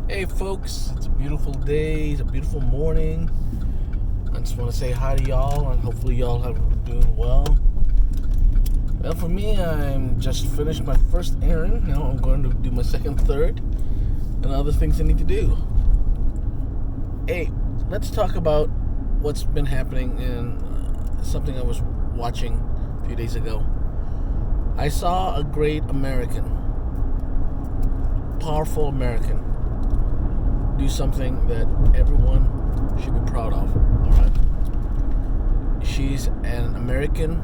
Hey folks, it's a beautiful day, it's a beautiful morning. I just want to say hi to y'all and hopefully y'all are doing well. Well, for me, I'm just finished my first errand. Now I'm going to do my second, third, and other things I need to do. Hey, let's talk about what's been happening in something I was watching a few days ago. I saw a great American, powerful American, do something that everyone should be proud of. All right, she's an American,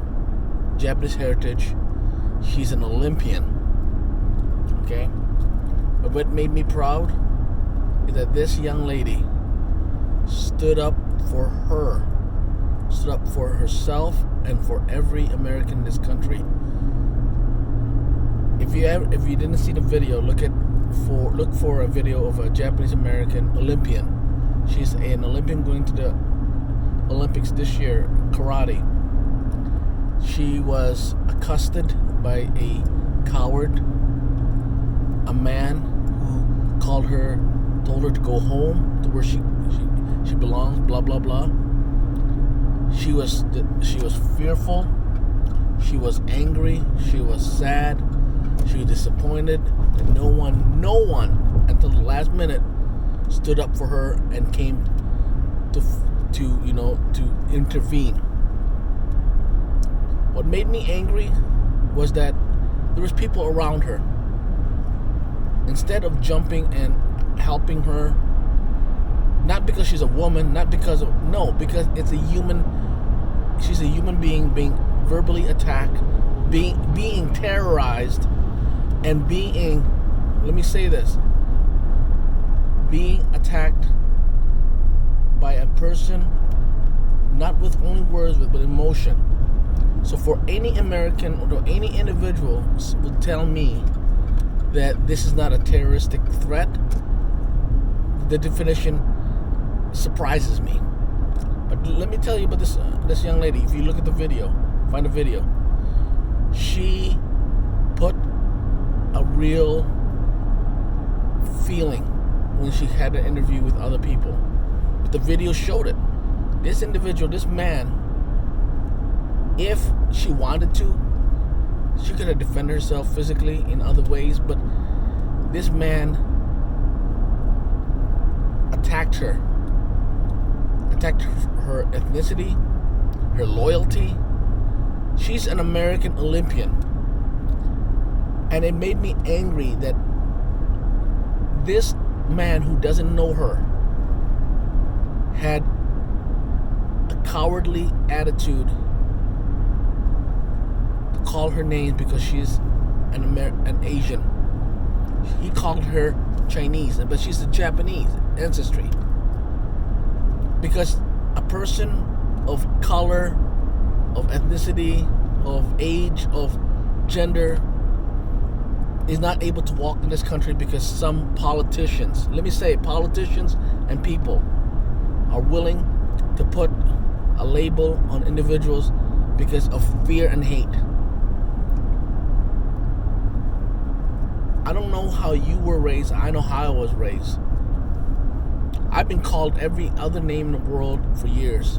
Japanese heritage. She's an Olympian. Okay, but what made me proud is that this young lady stood up for herself and for every American in this country. If you didn't see the video, look for a video of a Japanese American Olympian. She's an Olympian going to the Olympics this year, karate. She was accosted by a coward, a man who told her to go home to where she belongs, blah blah blah. She was fearful, she was angry, she was sad, she was disappointed, and no one until the last minute stood up for her and came to intervene. What made me angry was that there was people around her. Instead of jumping and helping her, not because she's a woman, because it's a human. She's a human being verbally attacked, being terrorized, and being attacked by a person, not with only words but emotion. So for any American or any individual will tell me that this is not a terroristic threat, the definition surprises me. But let me tell you about this young lady. If you look at the video, find a video, she put a real feeling when she had an interview with other people. But the video showed it. This individual, this man, if she wanted to, she could have defended herself physically in other ways, but this man attacked her ethnicity, her loyalty. She's an American Olympian. And it made me angry that this man who doesn't know her had a cowardly attitude to call her names because she's an Asian. He called her Chinese, but she's a Japanese ancestry. Because a person of color, of ethnicity, of age, of gender is not able to walk in this country because some politicians, politicians and people are willing to put a label on individuals because of fear and hate. I don't know how you were raised. I know how I was raised. I've been called every other name in the world for years.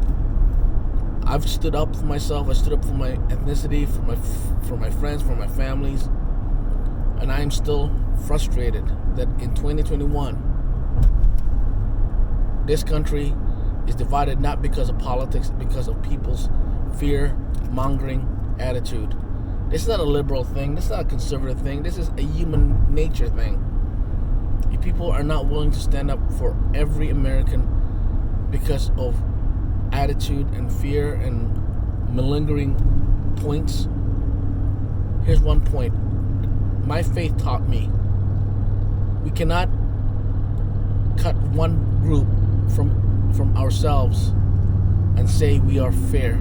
I've stood up for myself. I stood up for my ethnicity, for my friends, for my families. And I am still frustrated that in 2021, this country is divided not because of politics, because of people's fear-mongering attitude. This is not a liberal thing. This is not a conservative thing. This is a human nature thing. If people are not willing to stand up for every American because of attitude and fear and malingering points, here's one point. My faith taught me we cannot cut one group from ourselves and say we are fair.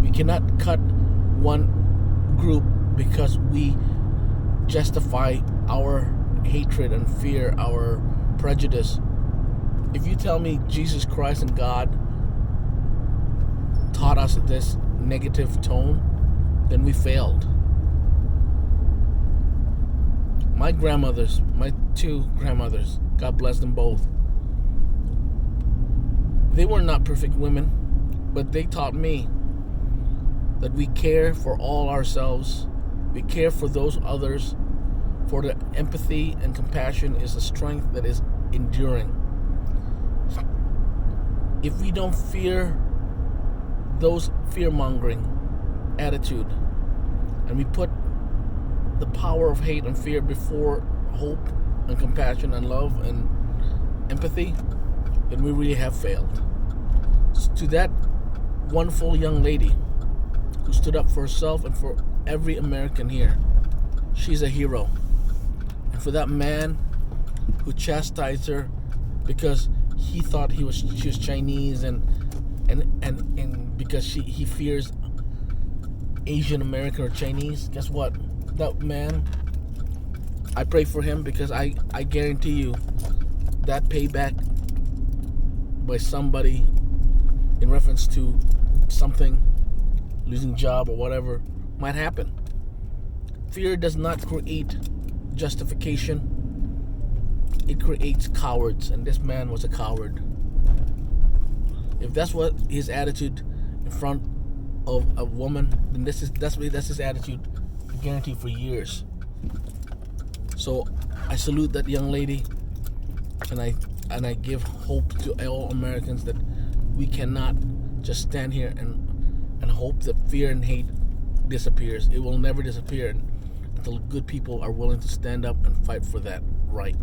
We cannot cut one group because we justify our hatred and fear, our prejudice. If you tell me Jesus Christ and God taught us this negative tone, then we failed. My grandmothers, my two grandmothers, God bless them both, they were not perfect women, but they taught me that we care for all ourselves, we care for those others, for the empathy and compassion is a strength that is enduring. If we don't fear those fear-mongering attitude, and we put the power of hate and fear before hope and compassion and love and empathy, then we really have failed. So to that wonderful young lady who stood up for herself and for every American here, she's a hero. And for that man who chastised her because he thought she was Chinese and because he fears Asian American or Chinese, guess what? That man, I pray for him, because I guarantee you that payback by somebody in reference to something, losing job or whatever, might happen. Fear does not create justification. It creates cowards, and this man was a coward. If that's what his attitude in front of a woman, then that's his attitude, I guarantee, for years. So I salute that young lady, and I give hope to all Americans that we cannot just stand here and hope that fear and hate disappears. It will never disappear until good people are willing to stand up and fight for that right.